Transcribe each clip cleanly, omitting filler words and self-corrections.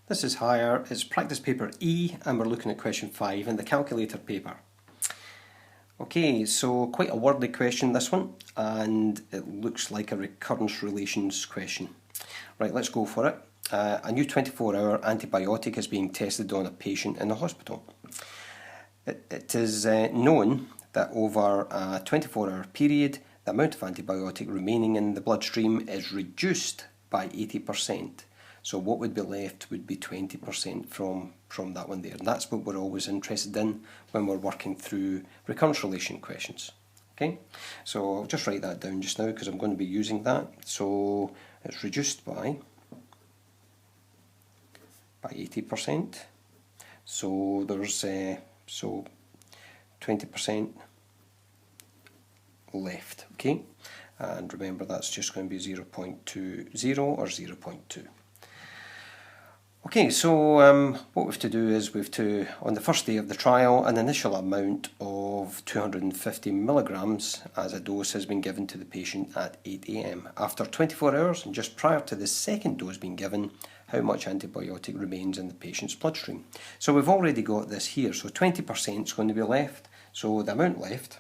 This is higher, it's practice paper E, and we're looking at question 5 in the calculator paper. Okay, so quite a wordy question, this one, and it looks like a recurrence relations question. Right, let's go for it. A new 24-hour antibiotic is being tested on a patient in the hospital. It is known that over a 24-hour period, the amount of antibiotic remaining in the bloodstream is reduced by 80%. So what would be left would be 20% from that one there. And that's what we're always interested in when we're working through recurrence relation questions. Okay, so I'll just write that down just now because I'm going to be using that. So it's reduced by 80%. So there's 20% left. Okay, and remember that's just going to be 0.20 or 0.2. Okay, so what we have to do is we have to, on the first day of the trial, an initial amount of 250 milligrams as a dose has been given to the patient at 8 AM. After 24 hours and just prior to the second dose being given, how much antibiotic remains in the patient's bloodstream. So we've already got this here, so 20% is going to be left. So the amount left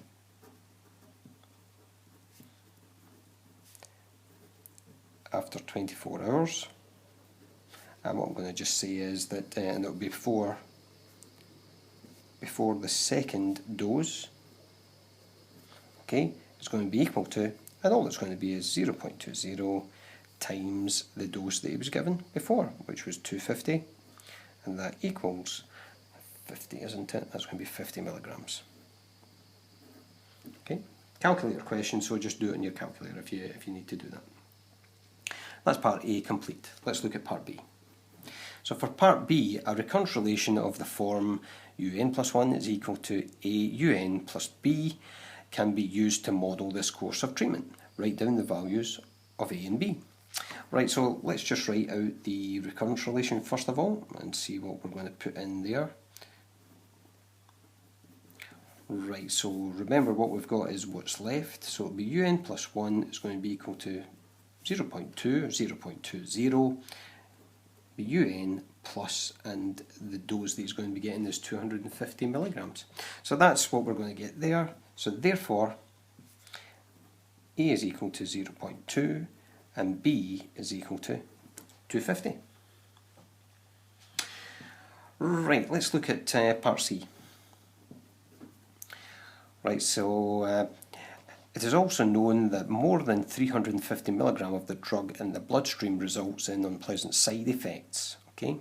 after 24 hours. And what I'm going to just say is that, and it will be before the second dose, okay, it's going to be equal to, and all it's going to be is 0.20 times the dose that he was given before, which was 250, and that equals 50, isn't it? That's going to be 50 milligrams. Okay, calculator question, so just do it in your calculator if you need to do that. That's part A complete. Let's look at part B. So for part B, a recurrence relation of the form un plus 1 is equal to a un plus b can be used to model this course of treatment. Write down the values of a and b. Right, so let's just write out the recurrence relation first of all and see what we're going to put in there. Right, so remember what we've got is what's left. So it'll be un plus 1 is going to be equal to 0.2 or 0.20. un plus, and the dose that he's going to be getting is 250 milligrams. So that's what we're going to get there. So therefore, A is equal to 0.2 and B is equal to 250. Right, let's look at part C. Right, so it is also known that more than 350 milligram of the drug in the bloodstream results in unpleasant side effects. Okay,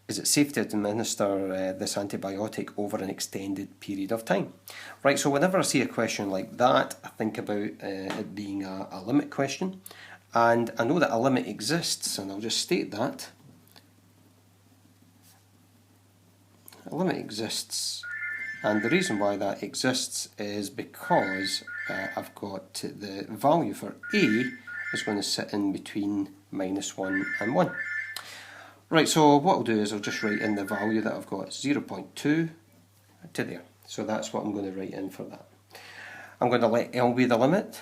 is it safe to administer this antibiotic over an extended period of time? Right, so whenever I see a question like that, I think about it being a limit question, and I know that a limit exists, and I'll just state that. A limit exists. And the reason why that exists is because I've got the value for A is going to sit in between -1 and 1. Right, so what I'll do is I'll just write in the value that I've got, 0.2 to there. So that's what I'm going to write in for that. I'm going to let L be the limit.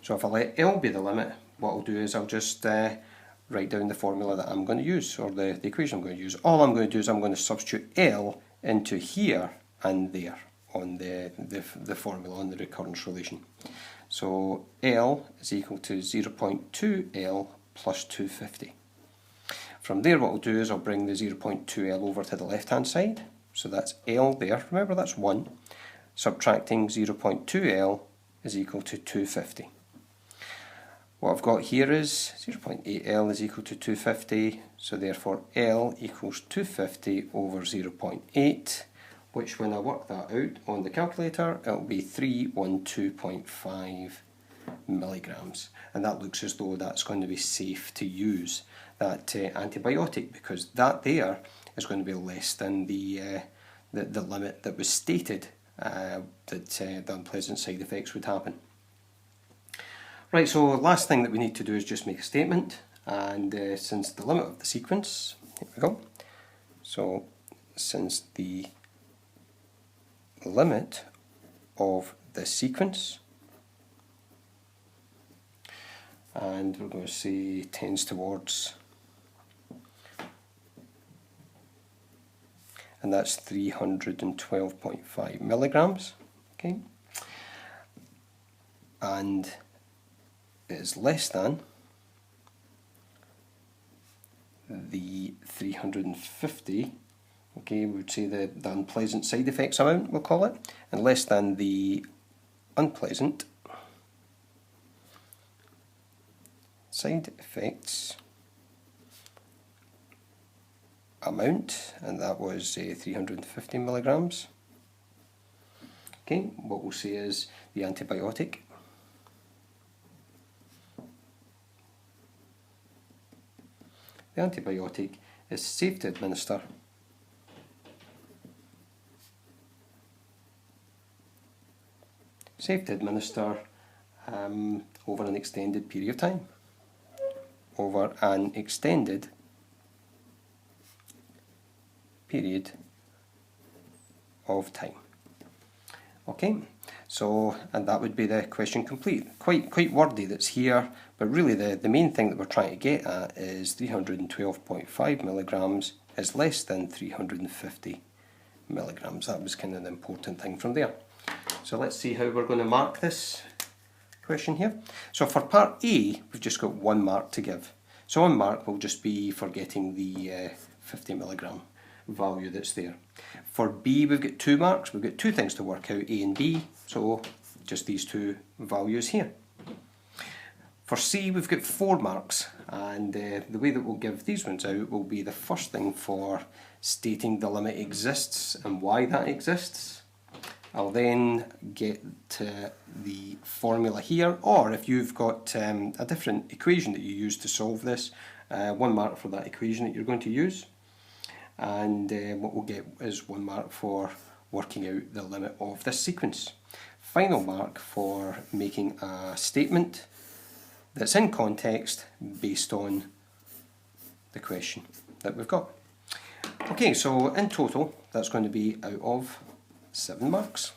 So if I let L be the limit, what I'll do is I'll just write down the formula that I'm going to use, or the equation I'm going to use. All I'm going to do is I'm going to substitute L into here and there on the formula, on the recurrence relation. So L is equal to 0.2L plus 250. From there what I'll do is I'll bring the 0.2L over to the left hand side. So that's L there, remember that's 1. Subtracting 0.2L is equal to 250. What I've got here is 0.8L is equal to 250, so therefore L equals 250 over 0.8, which when I work that out on the calculator, it'll be 312.5 milligrams. And that looks as though that's going to be safe to use that antibiotic, because that there is going to be less than the limit that was stated that the unpleasant side effects would happen. Right, so last thing that we need to do is just make a statement, and since the limit of the sequence, here we go, so since the limit of the sequence and we're going to say tends towards, and that's 312.5 milligrams. Okay, and it is less than the 350. Okay, we would say the unpleasant side effects amount, we'll call it, and less than the unpleasant side effects amount, and that was 350 milligrams. Okay, what we'll say is the antibiotic is safe to administer over an extended period of time. Over an extended period of time. Okay, so, and that would be the question complete. Quite wordy that's here, but really the main thing that we're trying to get at is 312.5 milligrams is less than 350 milligrams. That was kind of the important thing from there. So let's see how we're going to mark this question here. So for part A, we've just got 1 mark to give. So 1 mark will just be for getting the 50 milligram value that's there. For B, we've got 2 marks. We've got 2 things to work out, A and B, so just these 2 values here. For C, we've got 4 marks, and the way that we'll give these ones out will be the first thing for stating the limit exists and why that exists. I'll then get to the formula here, or if you've got a different equation that you use to solve this, 1 mark for that equation that you're going to use. And what we'll get is 1 mark for working out the limit of this sequence. Final mark for making a statement that's in context based on the question that we've got. Okay, so in total that's going to be out of 7 marks.